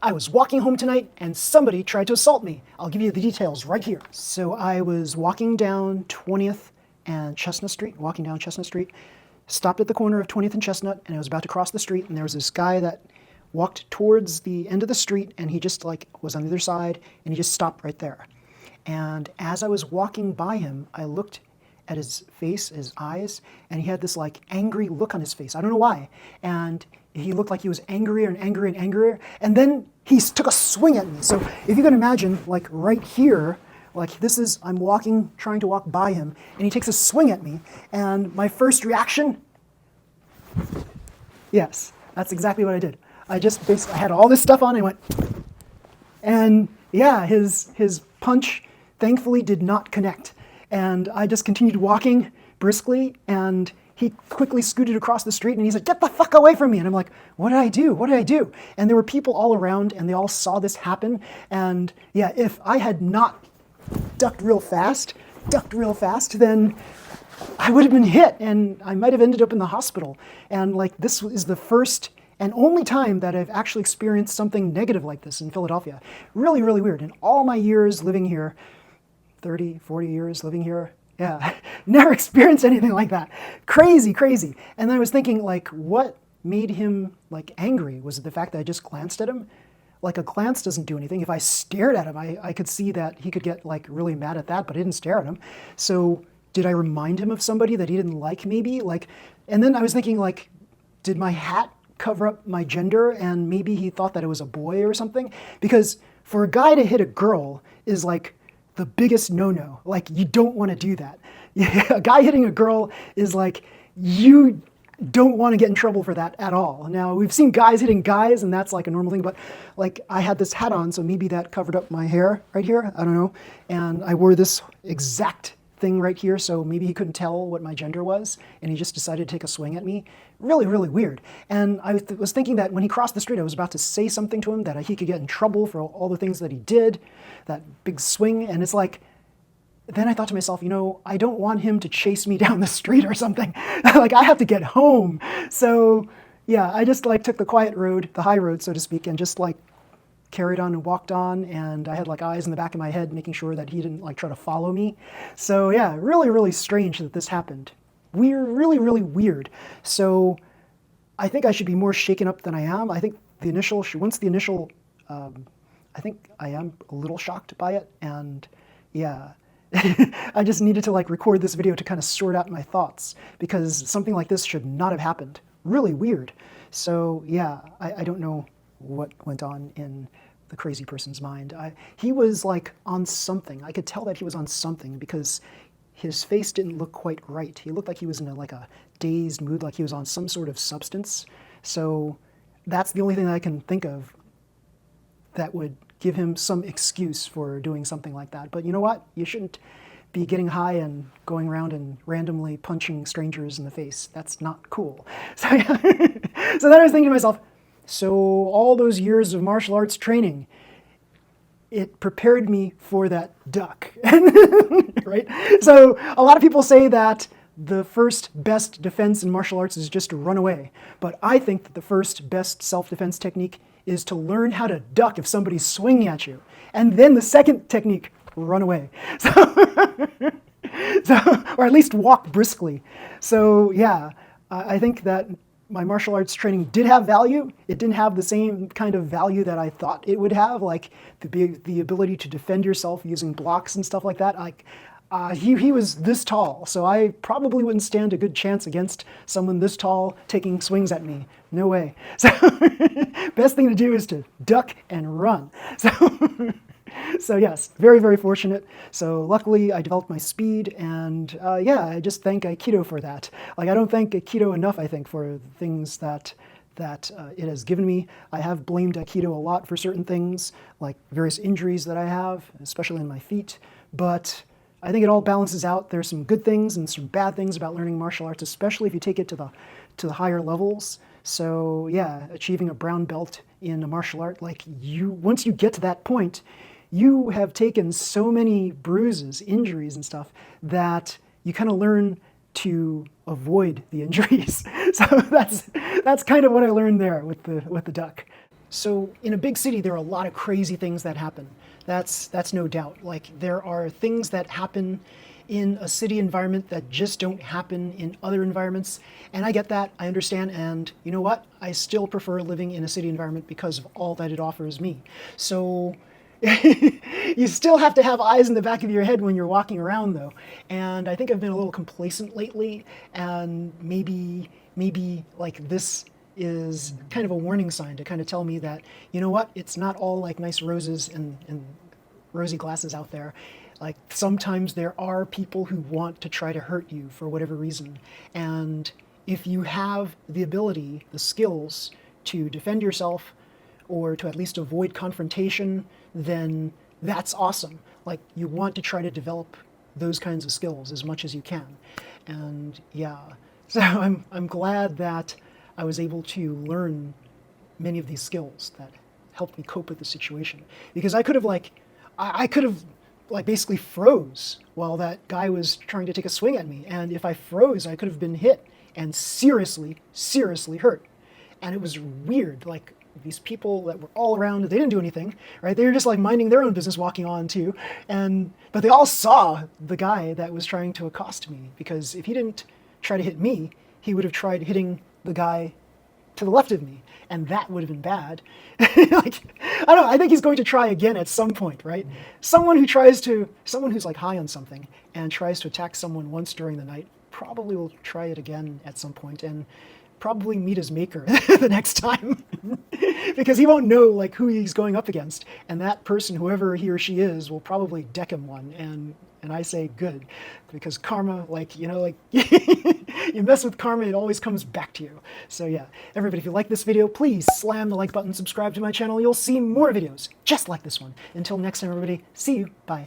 I was walking home tonight and somebody tried to assault me. I'll give you the details right here. So I was walking down 20th and Chestnut Street, stopped at the corner of 20th and Chestnut, and I was about to cross the street, and there was this guy that walked towards the end of the street, and he just like was on the other side, and he just stopped right there. And as I was walking by him, I looked at his face, his eyes, and he had this like angry look on his face. I don't know why. And he looked like he was angrier and angrier and angrier. And then he took a swing at me. So if you can imagine, like right here, like this is, I'm walking, trying to walk by him, and he takes a swing at me. And my first reaction, yes, that's exactly what I did. I just basically, I had all this stuff on and I went, and yeah, his punch thankfully did not connect. And I just continued walking briskly, and he quickly scooted across the street, and he said, "Get the fuck away from me." And I'm like, what did I do? What did I do? And there were people all around, and they all saw this happen. And yeah, if I had not ducked real fast, then I would have been hit, and I might have ended up in the hospital. And like, this is the first and only time that I've actually experienced something negative like this in Philadelphia. Really, really weird. In all my years living here, 30, 40 years living here, yeah, never experienced anything like that. Crazy, crazy. And then I was thinking, like, what made him like angry? Was it the fact that I just glanced at him? Like, a glance doesn't do anything. If I stared at him, I could see that he could get like really mad at that, but I didn't stare at him. So did I remind him of somebody that he didn't like, maybe? Like, and then I was thinking, like, did my hat cover up my gender, and maybe he thought that it was a boy or something? Because for a guy to hit a girl is like the biggest no-no. Like, you don't want to do that. A guy hitting a girl is like, you don't want to get in trouble for that at all. Now, we've seen guys hitting guys, and that's like a normal thing, but like, I had this hat on, so maybe that covered up my hair right here, I don't know. And I wore this exact thing right here, so maybe he couldn't tell what my gender was, and he just decided to take a swing at me. Really, really weird. And I was thinking that when he crossed the street, I was about to say something to him that he could get in trouble for all the things that he did, that big swing, and it's like, then I thought to myself, you know, I don't want him to chase me down the street or something. Like, I have to get home. So yeah, I just like took the quiet road, the high road, so to speak, and just like carried on and walked on, and I had like eyes in the back of my head making sure that he didn't like try to follow me. So yeah, really, really strange that this happened. Weird, really, really weird. So I think I should be more shaken up than I am. I think the initial, I think I am a little shocked by it, and yeah. I just needed to like record this video to kind of sort out my thoughts, because something like this should not have happened. Really weird. So yeah, I don't know what went on in the crazy person's mind. He was like on something. I could tell that he was on something because his face didn't look quite right. He looked like he was in like a dazed mood, like he was on some sort of substance. So that's the only thing that I can think of that would give him some excuse for doing something like that. But you know what? You shouldn't be getting high and going around and randomly punching strangers in the face. That's not cool. So, yeah. So then I was thinking to myself, so all those years of martial arts training, it prepared me for that duck, right? So a lot of people say that the first best defense in martial arts is just to run away. But I think that the first best self-defense technique is to learn how to duck if somebody's swinging at you. And then the second technique, run away. So, or at least walk briskly. So yeah, I think that my martial arts training did have value. It didn't have the same kind of value that I thought it would have, like the ability to defend yourself using blocks and stuff like that. Like, he was this tall, so I probably wouldn't stand a good chance against someone this tall taking swings at me. No way. So best thing to do is to duck and run. So yes, very, very fortunate. So luckily I developed my speed, and yeah, I just thank Aikido for that. Like, I don't thank Aikido enough, I think, for the things that it has given me. I have blamed Aikido a lot for certain things, like various injuries that I have, especially in my feet, but I think it all balances out. There's some good things and some bad things about learning martial arts, especially if you take it to the higher levels. So yeah, achieving a brown belt in a martial art, like, once you get to that point, you have taken so many bruises, injuries and stuff, that you kind of learn to avoid the injuries. So that's kind of what I learned there with the duck. So in a big city, there are a lot of crazy things that happen. That's no doubt. Like there are things that happen in a city environment that just don't happen in other environments. And I get that, I understand, and you know what? I still prefer living in a city environment because of all that it offers me. So you still have to have eyes in the back of your head when you're walking around though. And I think I've been a little complacent lately, and maybe like this is kind of a warning sign to kind of tell me that, you know what, it's not all like nice roses and rosy glasses out there. Like sometimes there are people who want to try to hurt you for whatever reason. And if you have the ability, the skills to defend yourself or to at least avoid confrontation, then that's awesome. Like you want to try to develop those kinds of skills as much as you can. And yeah, so I'm glad that I was able to learn many of these skills that helped me cope with the situation. Because I could have basically froze while that guy was trying to take a swing at me. And if I froze, I could have been hit and seriously, seriously hurt. And it was weird. Like these people that were all around, they didn't do anything, right? They were just like minding their own business, walking on too. But they all saw the guy that was trying to accost me, because if he didn't try to hit me, he would have tried hitting the guy to the left of me, and that would have been bad. Like, I don't know, I think he's going to try again at some point, right? Someone who's like high on something and tries to attack someone once during the night probably will try it again at some point and probably meet his maker the next time. Because he won't know like who he's going up against, and that person, whoever he or she is, will probably deck him one. And I say good, because karma, like, you know, like you mess with karma, it always comes back to you. So yeah, everybody, if you like this video, please slam the like button, subscribe to my channel. You'll see more videos just like this one. Until next time, everybody, see you. Bye.